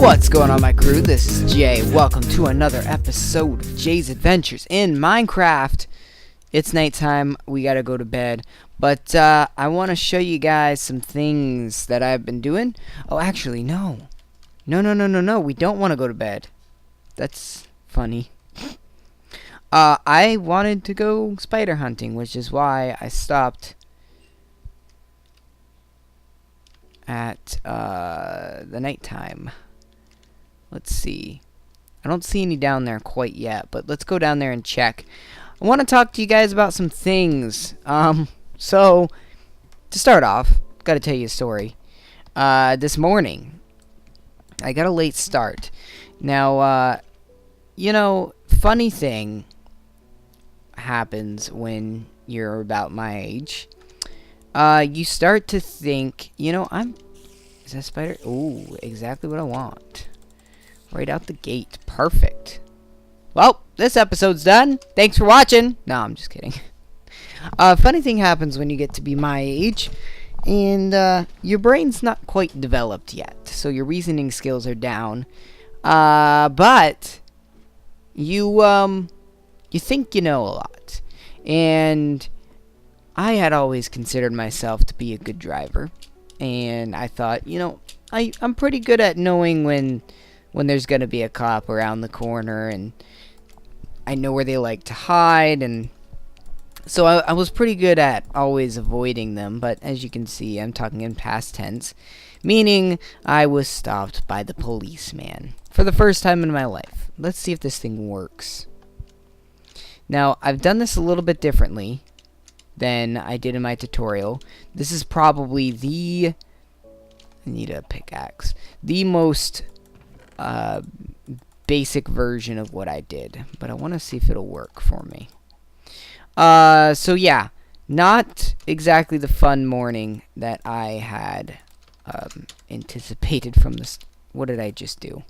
What's going on, my crew? This is Jay. Welcome to another episode of Jay's Adventures in Minecraft. It's nighttime. We gotta go to bed. But I want to show you guys some things that I've been doing. Oh, actually, no. No. We don't want to go to bed. That's funny. I wanted to go spider hunting, which is why I stopped at the nighttime. Let's see. I don't see any down there quite yet, but let's go down there and check. I want to talk to you guys about some things. So to start off, gotta tell you a story. This morning, I got a late start. Now, funny thing happens when you're about my age. You start to think, is that spider? Ooh, exactly what I want. Right out the gate. Perfect. Well, this episode's done. Thanks for watching. No, I'm just kidding. Funny thing happens when you get to be my age, and your brain's not quite developed yet, so your reasoning skills are down. But you think you know a lot, and I had always considered myself to be a good driver, and I thought, I'm pretty good at knowing when there's gonna be a cop around the corner, and I know where they like to hide, and so I was pretty good at always avoiding them. But as you can see, I'm talking in past tense, meaning I was stopped by the policeman for the first time in my life. Let's see if this thing works. Now, I've done this a little bit differently than I did in my tutorial. This is probably I need a pickaxe. The most basic version of what I did, but I want to see if it'll work for me. So yeah, not exactly the fun morning that I had anticipated from this. What did I just do?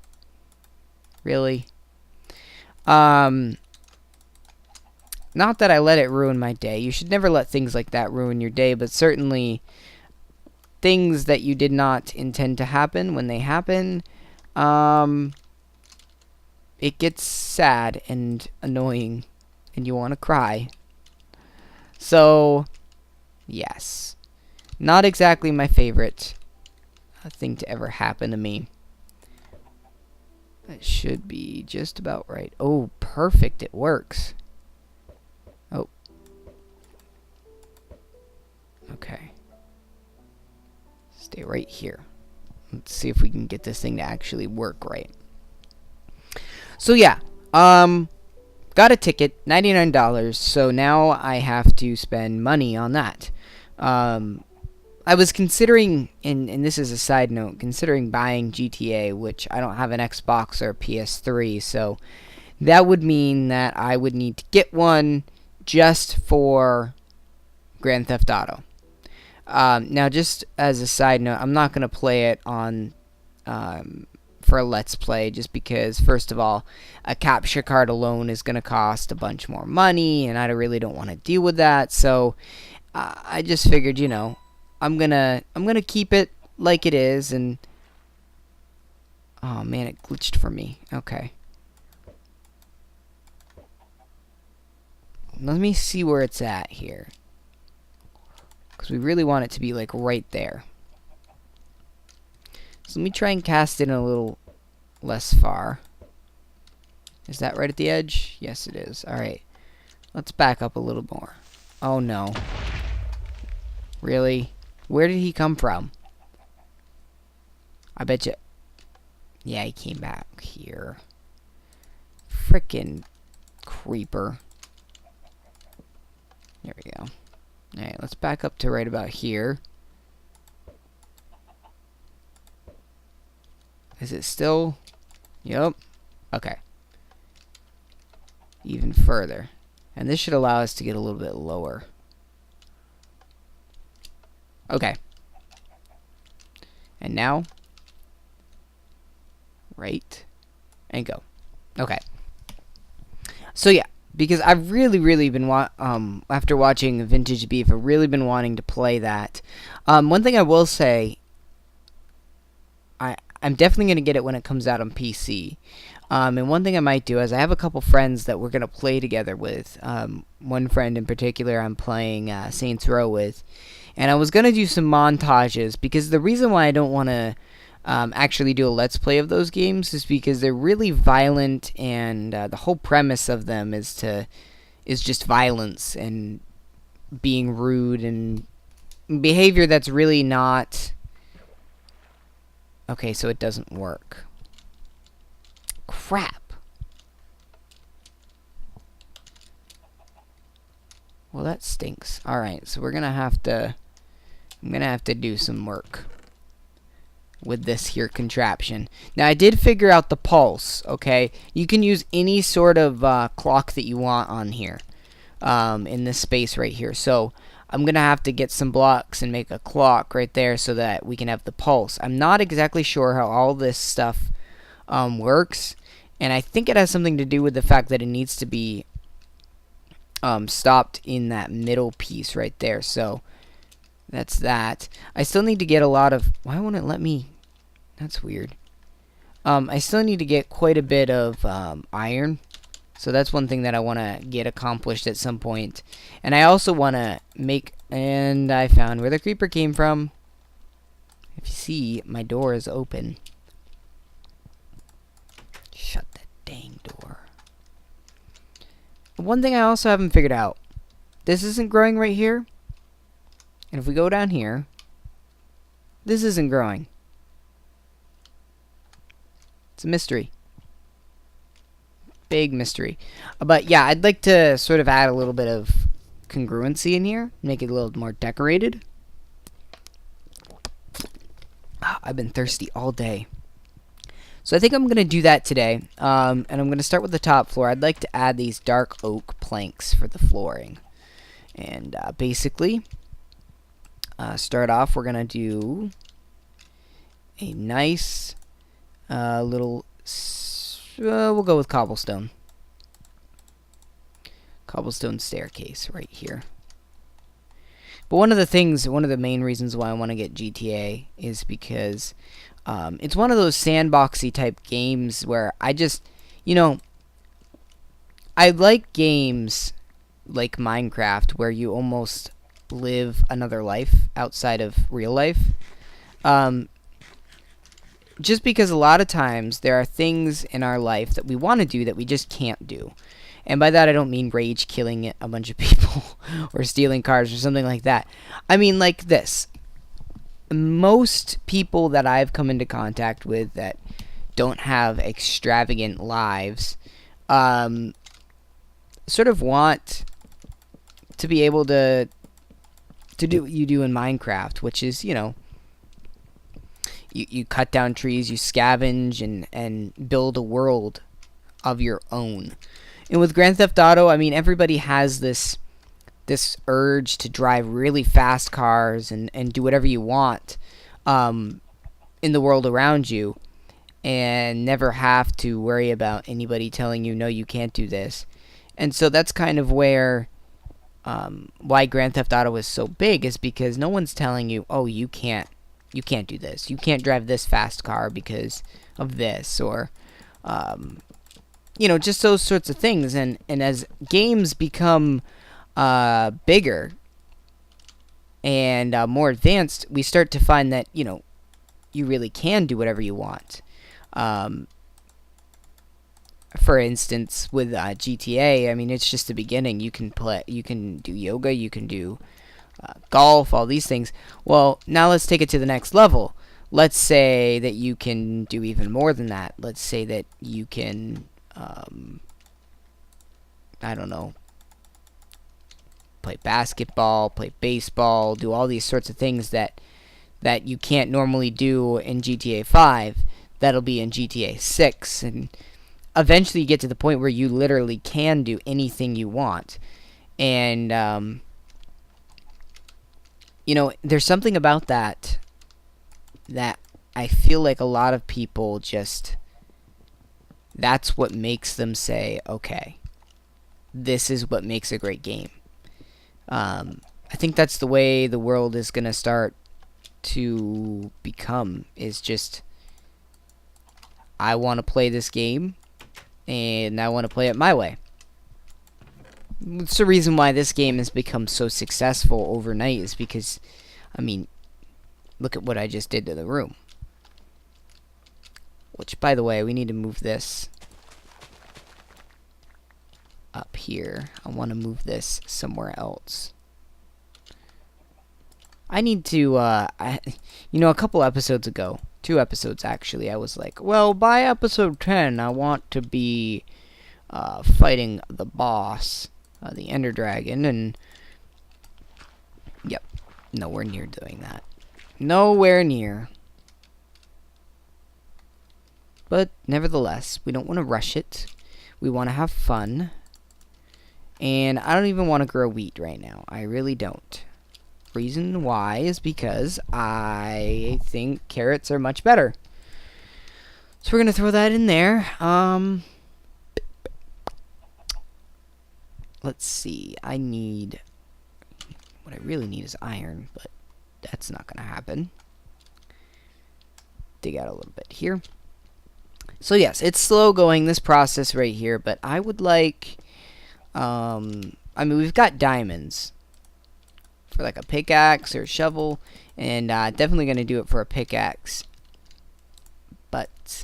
Really? Not that I let it ruin my day. You should never let things like that ruin your day, but certainly things that you did not intend to happen, when they happen, it gets sad and annoying, and you want to cry. So, yes. Not exactly my favorite thing to ever happen to me. That should be just about right. Oh, perfect. It works. Oh. Okay. Stay right here. Let's see if we can get this thing to actually work right. So yeah, got a ticket, $99, so now I have to spend money on that. I was considering, and this is a side note, considering buying GTA, which I don't have an Xbox or a PS3, so that would mean that I would need to get one just for Grand Theft Auto. Now, just as a side note, I'm not going to play it on for a Let's Play, just because, first of all, a capture card alone is going to cost a bunch more money, and I really don't want to deal with that. So I just figured, I'm gonna keep it like it is. And oh man, it glitched for me. Okay, let me see where it's at here, because we really want it to be like right there. So let me try and cast it in a little less far. Is that right at the edge? Yes, it is. Alright. Let's back up a little more. Oh, no. Really? Where did he come from? I bet you... Yeah, he came back here. Frickin' creeper. There we go. Alright, let's back up to right about here. Is it still? Yep. Okay. Even further. And this should allow us to get a little bit lower. Okay. And now, right, and go. Okay. So yeah, because I've really been after watching Vintage Beef, I've really been wanting to play that. One thing I will say, I'm definitely going to get it when it comes out on PC. And one thing I might do is I have a couple friends that we're going to play together with. One friend in particular I'm playing Saints Row with. And I was going to do some montages, because the reason why I don't want to actually do a Let's Play of those games is because they're really violent, and the whole premise of them is just violence and being rude and behavior that's really not... Okay, so it doesn't work. Crap. Well, that stinks. Alright, so we're gonna have to... I'm gonna have to do some work with this here contraption. Now, I did figure out the pulse, okay? You can use any sort of clock that you want on here. In this space right here. So, I'm gonna have to get some blocks and make a clock right there so that we can have the pulse. I'm not exactly sure how all this stuff works, and I think it has something to do with the fact that it needs to be stopped in that middle piece right there. So that's that. I still need to get a lot of... Why won't it let me... That's weird. I still need to get quite a bit of iron. So that's one thing that I want to get accomplished at some point. And I also want to make... And I found where the creeper came from. If you see, my door is open. Shut that dang door. One thing I also haven't figured out. This isn't growing right here. And if we go down here, this isn't growing. It's a mystery. Big mystery. But yeah, I'd like to sort of add a little bit of congruency in here. Make it a little more decorated. I've been thirsty all day. So I think I'm going to do that today. And I'm going to start with the top floor. I'd like to add these dark oak planks for the flooring. And basically, start off, we're going to do a nice little... we'll go with cobblestone. Cobblestone staircase right here. But one of the main reasons why I want to get GTA is because it's one of those sandboxy type games where I just, I like games like Minecraft where you almost live another life outside of real life. Just because a lot of times there are things in our life that we want to do that we just can't do. And by that I don't mean rage killing a bunch of people or stealing cars or something like that. I mean like this. Most people that I've come into contact with that don't have extravagant lives sort of want to be able to do what you do in Minecraft, which is, you cut down trees, you scavenge, and build a world of your own. And with Grand Theft Auto, I mean, everybody has this urge to drive really fast cars and do whatever you want in the world around you and never have to worry about anybody telling you, no, you can't do this. And so that's kind of where why Grand Theft Auto is so big, is because no one's telling you, oh, you can't do this. You can't drive this fast car because of this, or just those sorts of things. And as games become bigger and more advanced, we start to find that you really can do whatever you want. For instance, with GTA, I mean, it's just the beginning. You can do yoga, you can do golf, all these things. Well, now let's take it to the next level. Let's say that you can do even more than that. Let's say that you can, I don't know, play basketball, play baseball, do all these sorts of things that you can't normally do in GTA 5. That'll be in GTA 6, and eventually you get to the point where you literally can do anything you want. And there's something about that I feel like a lot of people just, that's what makes them say, okay, this is what makes a great game. I think that's the way the world is going to start to become, is just I want to play this game, and I want to play it my way. It's the reason why this game has become so successful overnight, is because, I mean, look at what I just did to the room. Which, by the way, we need to move this up here. I want to move this somewhere else. I need to, you know, a couple episodes ago, 2 episodes actually, I was like, well, by episode 10, I want to be fighting the boss, the Ender Dragon, and yep, nowhere near doing that. Nowhere near. But nevertheless, we don't want to rush it. We want to have fun. And I don't even want to grow wheat right now. I really don't. Reason why is because I think carrots are much better. So we're going to throw that in there. Let's see. What I really need is iron, but that's not going to happen. Dig out a little bit here. So yes, it's slow going, this process right here, but I would like, I mean, we've got diamonds for like a pickaxe or a shovel, and definitely going to do it for a pickaxe. But,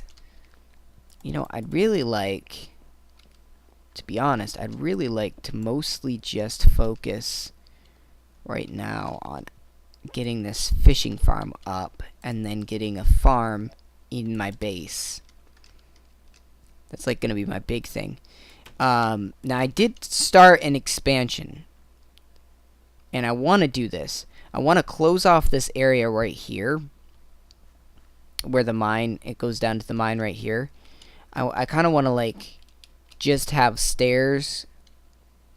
you know, I'd really like, to be honest, I'd really like to mostly just focus right now on getting this fishing farm up, and then getting a farm in my base. That's like going to be my big thing. Now, I did start an expansion, and I want to do this. I want to close off this area right here, where the mine, it goes down to the mine right here. I kind of want to, like, just have stairs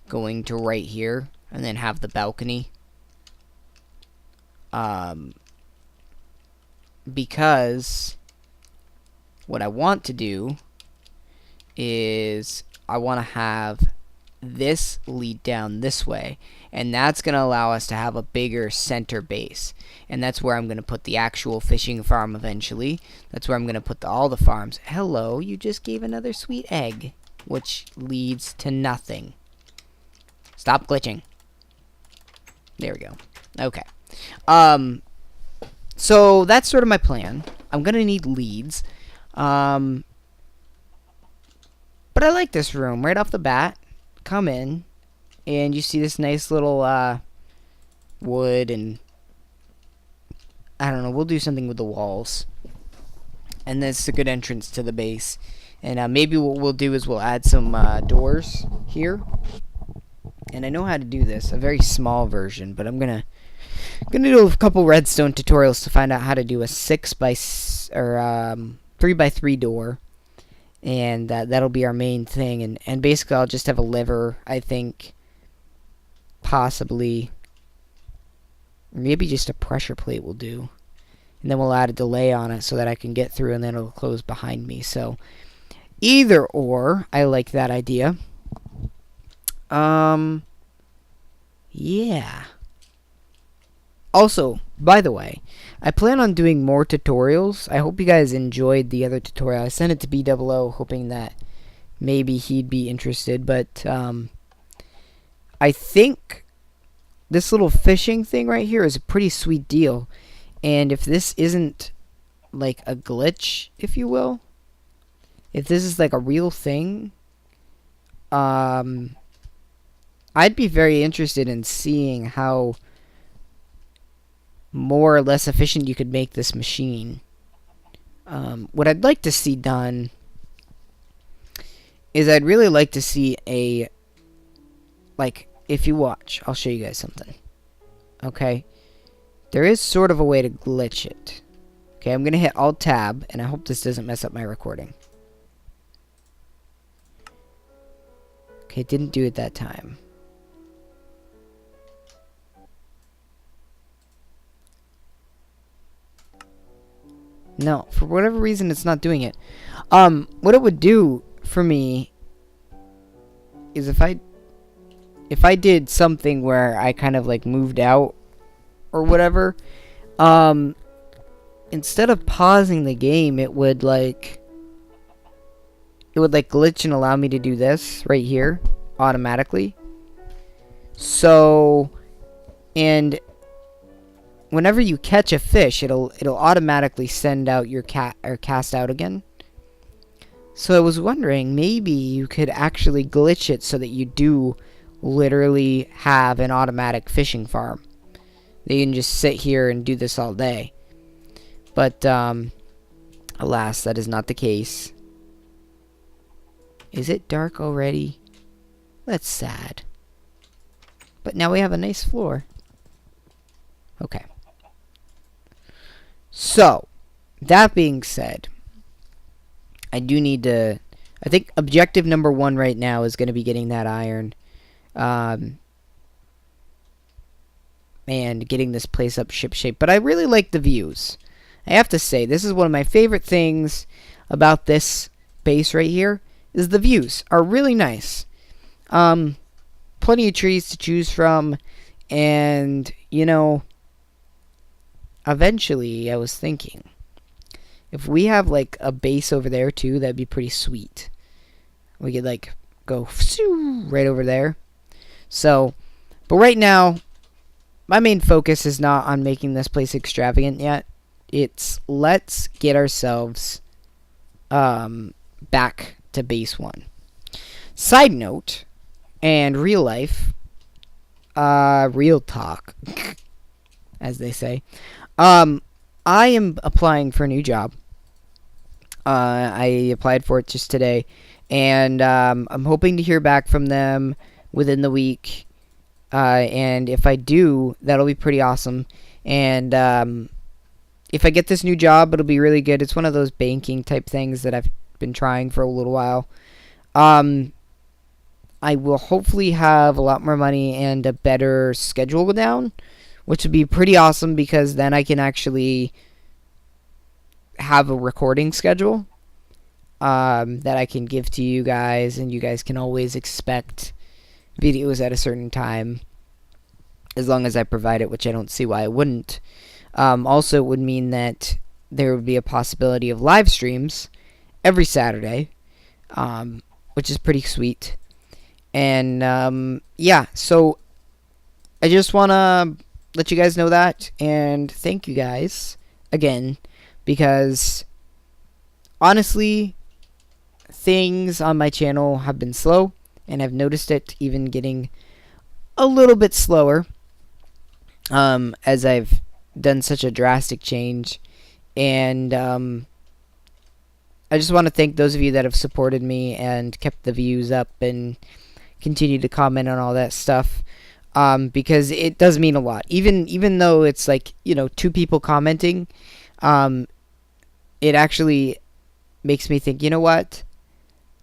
going to right here, and then have the balcony. Because what I want to do is I want to have this lead down this way, and that's going to allow us to have a bigger center base, and that's where I'm going to put the actual fishing farm eventually. That's where I'm going to put all the farms. Hello, you just gave another sweet egg, which leads to nothing. Stop glitching. There we go. Okay. So that's sort of my plan. I'm going to need leads. But I like this room right off the bat. Come in, and you see this nice little wood, and I don't know, we'll do something with the walls. And that's a good entrance to the base. And maybe what we'll do is we'll add some doors here. And I know how to do this, a very small version, but I'm gonna do a couple redstone tutorials to find out how to do a 3x3 door. And that'll be our main thing, and basically I'll just have a lever, I think, possibly, maybe just a pressure plate will do, and then we'll add a delay on it so that I can get through, and then it'll close behind me. So either or, I like that idea. Yeah. Also, by the way, I plan on doing more tutorials. I hope you guys enjoyed the other tutorial. I sent it to B00, hoping that maybe he'd be interested. But I think this little fishing thing right here is a pretty sweet deal. And if this isn't like a glitch, if you will, if this is like a real thing, I'd be very interested in seeing how more or less efficient you could make this machine. What I'd like to see done is I'd really like to see a, like, if you watch, I'll show you guys something. Okay? There is sort of a way to glitch it. Okay, I'm going to hit Alt-Tab, and I hope this doesn't mess up my recording. Okay, it didn't do it that time. No, for whatever reason, it's not doing it. What it would do for me is if I did something where I kind of like moved out or whatever, instead of pausing the game, it would like it would like glitch and allow me to do this right here automatically. So, and whenever you catch a fish, it'll automatically send out your cast out again. So I was wondering, maybe you could actually glitch it so that you do literally have an automatic fishing farm. That you can just sit here and do this all day. But alas, that is not the case. Is it dark already? That's sad. But now we have a nice floor. Okay. So, that being said, I do need to... I think objective number 1 right now is going to be getting that iron. And getting this place up ship shape. But I really like the views. I have to say, this is one of my favorite things about this base right here. Is the views are really nice. Plenty of trees to choose from. And, you know... Eventually, I was thinking, if we have like a base over there too, that'd be pretty sweet. We could like go right over there. So, but right now, my main focus is not on making this place extravagant yet. It's let's get ourselves back to base 1. Side note, and real life, real talk, as they say. I am applying for a new job. I applied for it just today, and I'm hoping to hear back from them within the week. And if I do, that'll be pretty awesome. And if I get this new job, it'll be really good. It's one of those banking type things that I've been trying for a little while. I will hopefully have a lot more money and a better schedule down, which would be pretty awesome because then I can actually have a recording schedule that I can give to you guys, and you guys can always expect videos at a certain time as long as I provide it, which I don't see why I wouldn't. Also, it would mean that there would be a possibility of live streams every Saturday, which is pretty sweet. And yeah, so I just want to let you guys know that, and thank you guys again, because honestly, things on my channel have been slow, and I've noticed it even getting a little bit slower as I've done such a drastic change. And I just want to thank those of you that have supported me and kept the views up and continue to comment on all that stuff. Because it does mean a lot. Even though it's like, you know, 2 people commenting, it actually makes me think, you know what?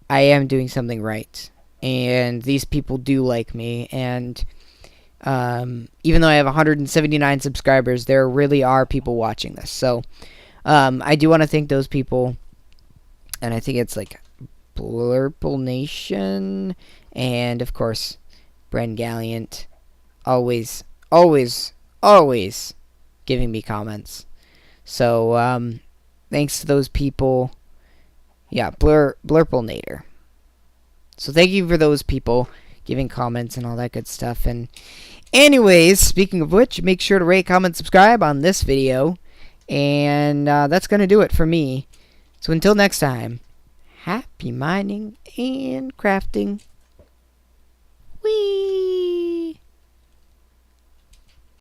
I am doing something right. And these people do like me. And even though I have 179 subscribers, there really are people watching this. So I do want to thank those people. And I think it's like Blurple Nation. And, of course, Bren Galliant. Always giving me comments. So, thanks to those people. Yeah, Blurplenator. So thank you for those people giving comments and all that good stuff. And anyways, speaking of which, make sure to rate, comment, subscribe on this video. And that's going to do it for me. So until next time, happy mining and crafting.